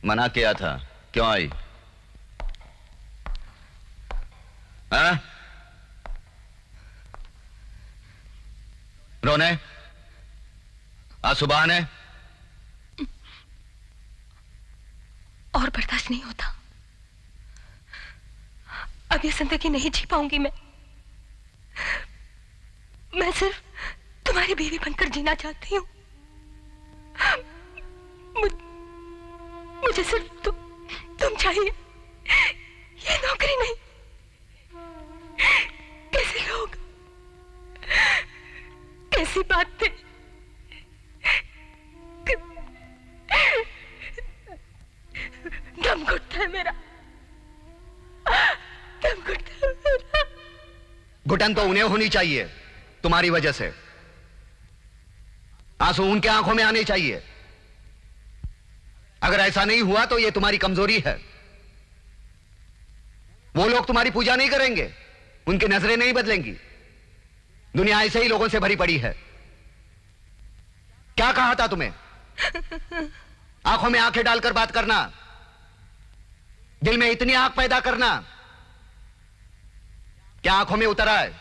मना किया था, क्यों आई? हाँ? रोने? आज सुबह ने? और बर्दाश्त नहीं होता। अब ये जिंदगी नहीं जी पाऊंगी मैं सिर्फ तुम्हारी बीवी बनकर जीना चाहती हूँ। मुझे सिर्फ तुम चाहिए, ये नौकरी नहीं। कैसे लोग, कैसी बातें, दम घुटता है मेरा, दम घुटता है मेरा। घुटन तो उन्हें होनी चाहिए तुम्हारी वजह से। आंसू उनके आंखों में आने चाहिए। अगर ऐसा नहीं हुआ तो यह तुम्हारी कमजोरी है। वो लोग तुम्हारी पूजा नहीं करेंगे, उनकी नजरें नहीं बदलेंगी। दुनिया ऐसे ही लोगों से भरी पड़ी है। क्या कहा था तुम्हें? आंखों में आंखें डालकर बात करना, दिल में इतनी आग पैदा करना, क्या आंखों में उतर आए,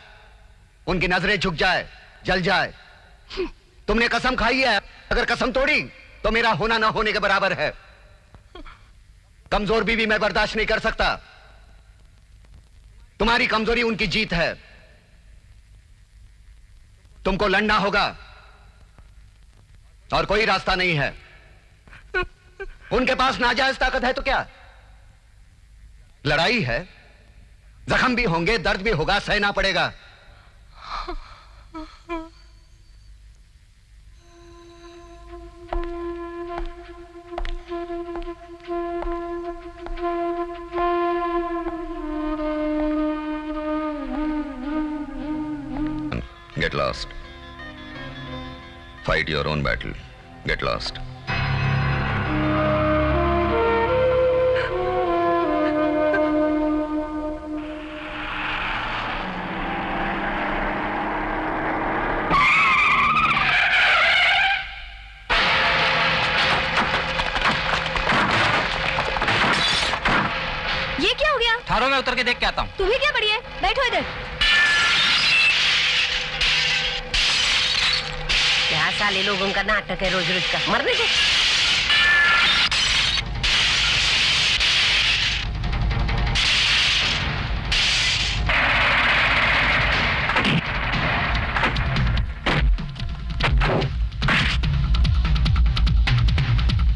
उनकी नजरें झुक जाए, जल जाए। तुमने कसम खाई है, अगर कसम तोड़ी तो मेरा होना ना होने के बराबर है। कमजोर बीवी मैं बर्दाश्त नहीं कर सकता। तुम्हारी कमजोरी उनकी जीत है। तुमको लड़ना होगा और कोई रास्ता नहीं है। उनके पास नाजायज ताकत है तो क्या? लड़ाई है, जख्म भी होंगे, दर्द भी होगा, सहना पड़ेगा। Get lost. Fight your own battle. Get lost. ये क्या हो गया? थारों में उतर के देख के आता हूँ। तू भी क्या बड़ी है? बैठो इधर। क्या साले लोगों का नाटक है रोज रोज का, मरने को।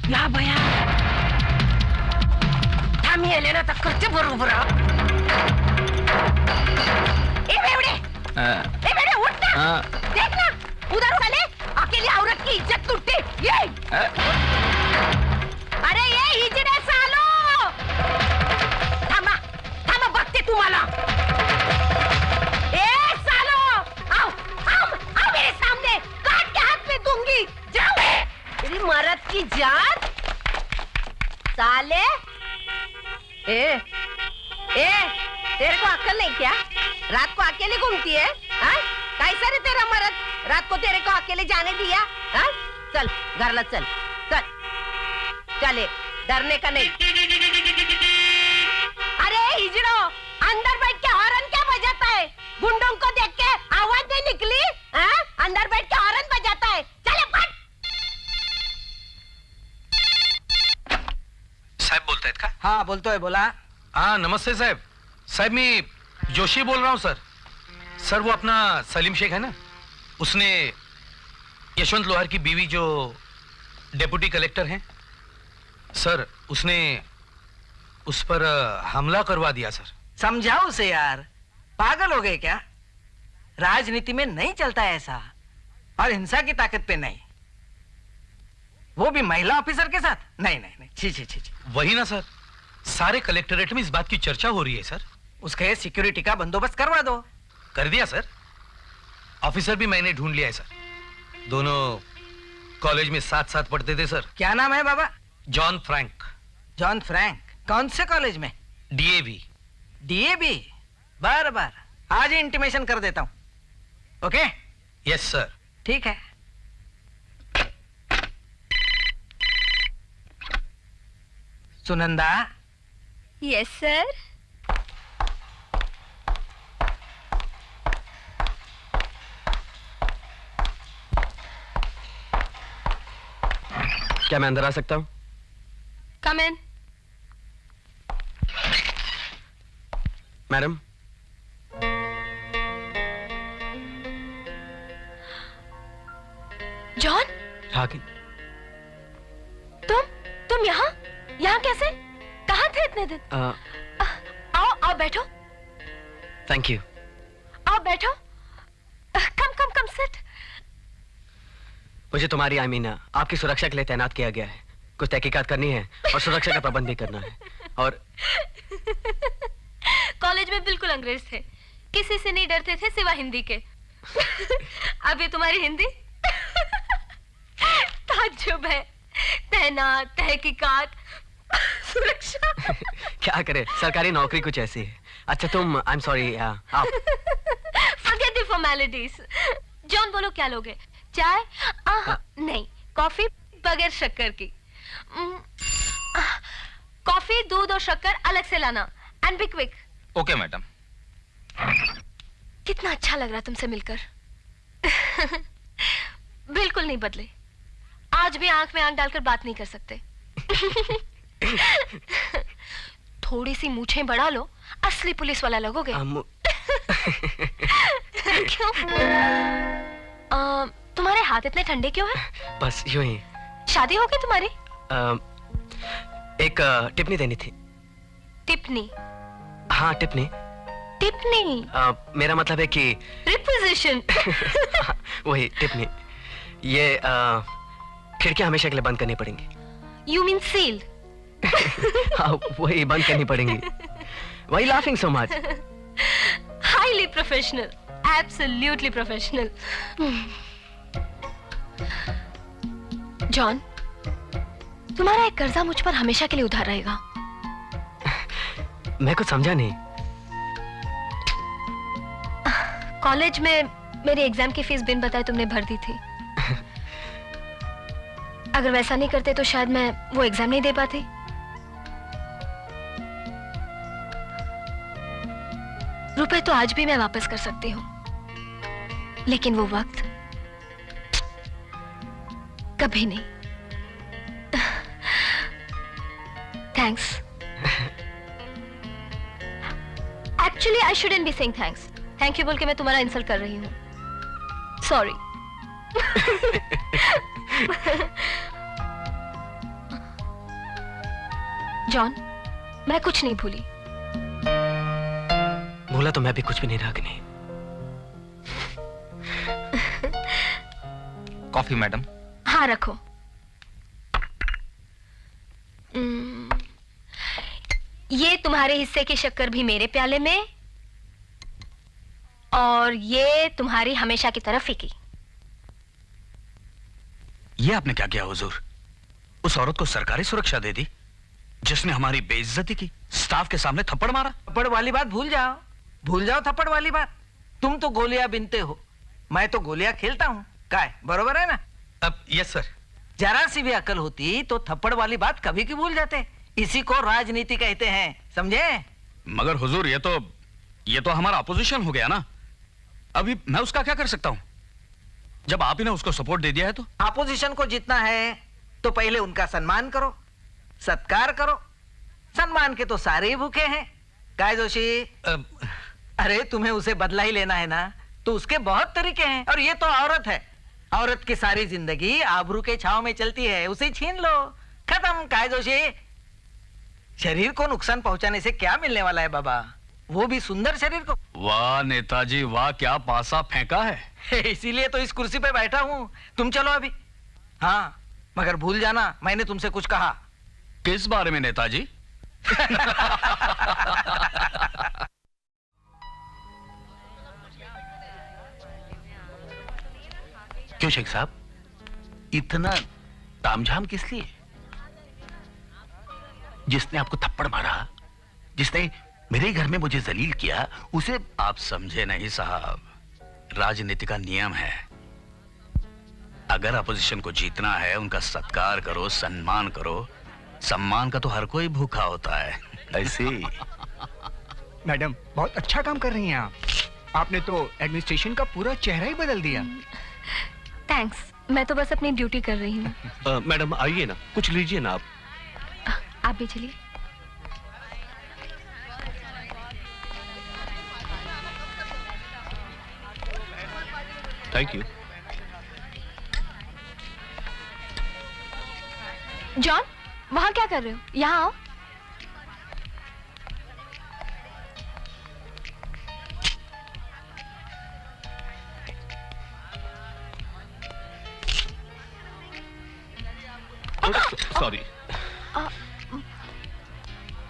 या भैया थामी है लेना तक करते बरोबर। ए बेवड़े उठ ना, देखना उधर साले अकेली औरत की इज्जत टूटती। ये अरे ये हिजड़े सालो, थामा थामा बघते तुम्हाला। ए सालो आओ आओ आओ मेरे सामने, काट के हाथ में दूंगी। जाओ तेरी मर्द की जात साले। ए तेरे को अक्ल नहीं क्या? रात को अकेले घूमती है? कैसा रे तेरा मर्द, रात को तेरे को अकेले जाने दिया? हा? चल घर ला, चल चल चले, डरने का नहीं। अरे हिजड़ो, अंदर बैठ के हॉर्न क्या बजाता है? गुंडों को देख के आवाज नहीं निकली? अंदर बैठ के हॉर्न बजाता है। चले फट। साहब बोलता है का? हाँ बोलतो है, बोला। हाँ नमस्ते साहब। साहब मैं जोशी बोल रहा हूँ सर। सर वो अपना सलीम शेख है ना, उसने यशवंत लोहार की बीवी जो डेप्यूटी कलेक्टर हैं सर, उसने उस पर हमला करवा दिया सर। समझाओ उसे यार, पागल हो गए क्या? राजनीति में नहीं चलता है ऐसा, और हिंसा की ताकत पे नहीं, वो भी महिला ऑफिसर के साथ। नहीं नहीं नहीं, छी छी छी छी। वही ना सर, सारे कलेक्टरेट में इस बात की चर्चा हो रही है सर। उसके सिक्योरिटी का बंदोबस्त करवा दो। कर दिया सर, ऑफिसर भी मैंने ढूंढ लिया है सर। दोनों कॉलेज में साथ साथ पढ़ते थे सर। क्या नाम है बाबा? John Frank. John Frank? कौन से कॉलेज में? डीएवी। डीएवी? बार बार आज ही इंटीमेशन कर देता हूँ। ओके? Yes sir. ठीक है। Sunanda, yes sir. क्या मैं अंदर आ सकता हूँ? कम इन। मैडम, जॉन, रागिन, तुम यहाँ कैसे? कहाँ थे इतने दिन? आओ आओ बैठो। Thank you. आओ बैठो। Come sit. मुझे तुम्हारी आपकी सुरक्षा के लिए तैनात किया गया है। कुछ तहकीकात करनी है और सुरक्षा का प्रबंध भी करना है। और कॉलेज में बिल्कुल अंग्रेज थे, किसी से नहीं डरते थे सिवा हिंदी के। अब ये तुम्हारी हिंदी ताज्जुब है। तैनात, तहकीकात, सुरक्षा। क्या करे, सरकारी नौकरी कुछ ऐसी है। अच्छा तुम, आई एम सॉरी, आप Forget the formalities. जॉन बोलो क्या लोगे? चाय? नहीं, कॉफी बगैर शक्कर की। कॉफी, दूध और शक्कर अलग से लाना। And be quick. Okay madam. कितना अच्छा लग रहा तुमसे मिलकर। बिल्कुल नहीं बदले। आज भी आंख में आंख डालकर बात नहीं कर सकते। थोड़ी सी मूछें बढ़ा लो, असली पुलिस वाला लगोगे। क्यों? तुम्हारे हाथ इतने ठंडे क्यों हैं? बस यूं ही। शादी हो गई तुम्हारी? एक टिप्पणी देनी थी। टिप्पणी? हाँ टिप्पणी। टिप्पणी? मेरा मतलब है कि रिक्विजिशन। वही टिप्पणी। ये खिड़कियां हमेशा के लिए बंद करनी पड़ेंगी। You mean sealed? हाँ वही बंद करनी पड़ेंगी। Why laughing so much? Highly professional. Absolutely professional. John, तुम्हारा एक कर्जा मुझ पर हमेशा के लिए उधार रहेगा। मैं कुछ समझा नहीं। कॉलेज में मेरी एग्जाम की फीस बिन बताए तुमने भर दी थी। अगर वैसा नहीं करते तो शायद मैं वो एग्जाम नहीं दे पाती। रुपए तो आज भी मैं वापस कर सकती हूँ, लेकिन वो वक्त कभी नहीं। Thanks. Actually I shouldn't be saying thanks. Thank you बोल के मैं तुम्हारा इंसल्ट कर रही हूँ। सॉरी। जॉन, मैं कुछ नहीं भूली। भूला तो मैं भी कुछ भी नहीं, रागिनी। Coffee madam. हाँ रखो। ये तुम्हारे हिस्से की शक्कर भी मेरे प्याले में, और ये तुम्हारी हमेशा की तरह फीकी। ये आपने क्या किया हुजूर? उस औरत को सरकारी सुरक्षा दे दी जिसने हमारी बेइज्जती की, स्टाफ के सामने थप्पड़ मारा। थप्पड़ वाली बात भूल जाओ थप्पड़ वाली बात। तुम तो गोलियां बिनते हो, मैं तो गोलियां खेलता हूँ। काय बरोबर है ना? अब यस सर। जरा सी भी अकल होती तो थप्पड़ वाली बात कभी की भूल जाते। इसी को राजनीति कहते हैं, समझे? मगर हुजूर ये तो हमारा अपोजिशन हो गया ना। अभी मैं उसका क्या कर सकता हूं जब आप ही ने उसको सपोर्ट दे दिया है? तो अपोजिशन को जीतना है तो पहले उनका सम्मान करो, सत्कार करो। सम्मान के तो सारे ही भूखे हैं। काय जोशी, अरे तुम्हें उसे बदला ही लेना है ना, तो उसके बहुत तरीके हैं। और ये तो औरत है, औरत की सारी जिंदगी आबरू के छांव में चलती है, उसे छीन लो, खत्म। काय जोशी, शरीर को नुकसान पहुंचाने से क्या मिलने वाला है बाबा, वो भी सुंदर शरीर को। वाह नेताजी वाह, क्या पासा फेंका है। इसीलिए तो इस कुर्सी पे बैठा हूं। तुम चलो अभी। हाँ मगर भूल जाना मैंने तुमसे कुछ कहा। किस बारे में नेताजी? क्यों शेख साहब, इतना तामझाम किस लिए? जिसने आपको थप्पड़ मारा, जिसने मेरे घर में मुझे जलील किया, उसे आप समझे नहीं साहब। राजनीति का नियम है, अगर अपोजिशन को जीतना है उनका सत्कार करो, सम्मान करो, सम्मान का तो हर कोई भूखा होता है, ऐसे ही। मैडम बहुत अच्छा काम कर रही हैं आप। आपने तो एडमिनिस्ट्रेशन का पूरा चेहरा ही बदल दिया। थैंक्स, मैं तो बस अपनी ड्यूटी कर रही हूँ। मैडम आइए ना, कुछ लीजिए ना आप। आप भी चलिए। Thank you. जॉन, वहां क्या कर रहे हो? यहाँ आओ। Sorry.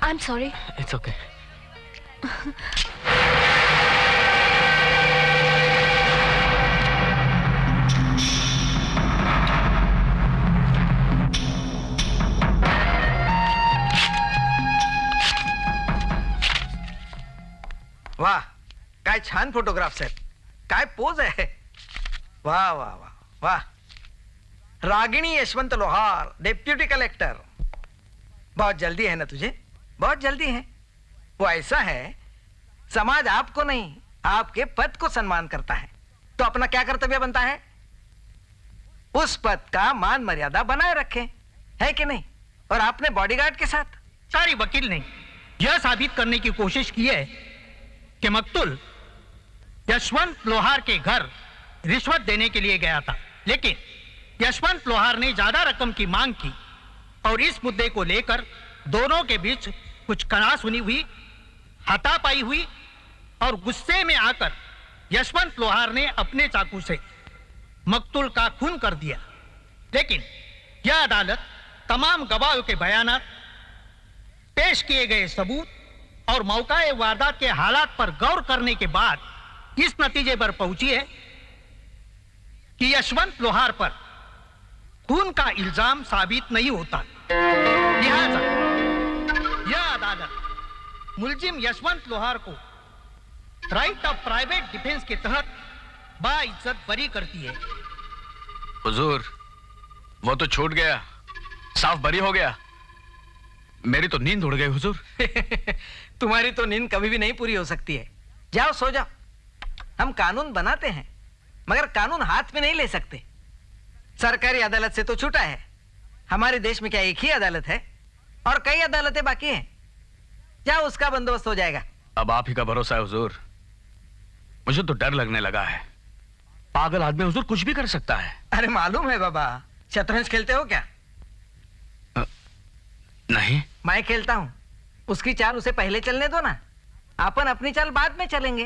I am sorry. It's okay. वाह, काय छान फोटोग्राफ्स आहेत, काय पोज आहे. वाह वाह वाह वाह. रागिणी यशवंत लोहार, डेप्यूटी कलेक्टर. बहुत जल्दी है ना तुझे, बहुत जल्दी है. वो ऐसा है, समाज आपको नहीं आपके पद को सम्मान करता है, तो अपना क्या कर्तव्य बनता है? उस पद का मान मर्यादा बनाए रखें, है कि नहीं? और आपने बॉडीगार्ड के साथ सारी वकील ने यह साबित करने की कोशिश की है कि मकतूल यशवंत लोहार के घर रिश्वत देने के लिए गया था, लेकिन यशवंत लोहार ने ज्यादा रकम की मांग की और इस मुद्दे को लेकर दोनों के बीच कुछ कनासुनी हुई, हाथापाई हुई और गुस्से में आकर यशवंत लोहार ने अपने चाकू से मकतूल का खून कर दिया. लेकिन यह अदालत तमाम गवाहों के बयानात, पेश किए गए सबूत और मौका वारदात के हालात पर गौर करने के बाद इस नतीजे पर पहुंची है कि यशवंत लोहार पर खून का इल्जाम साबित नहीं होता. लिहाजा यह अदालत मुलजिम यशवंत लोहार को राइट ऑफ प्राइवेट डिफेंस के तहत बाइज्जत बरी करती है. हुजूर, वो तो छूट गया, साफ बरी हो गया. मेरी तो नींद उड़ गई हुजूर. तुम्हारी तो नींद कभी भी नहीं पूरी हो सकती है. जाओ सो जाओ. हम कानून बनाते हैं मगर कानून हाथ में नहीं ले सकते. सरकारी अदालत से तो छूटा है. हमारे देश में क्या एक ही अदालत है और कई अदालतें बाकी हैं. जाओ, उसका बंदोबस्त हो जाएगा. अब आप ही का भरोसा है हुजूर. मुझे तो डर लगने लगा है. पागल आदमी हुजूर कुछ भी कर सकता है. अरे मालूम है बाबा. शतरंज खेलते हो क्या? नहीं. मैं खेलता हूं. उसकी चाल उसे पहले चलने दो ना. अपन अपनी चाल बाद में चलेंगे.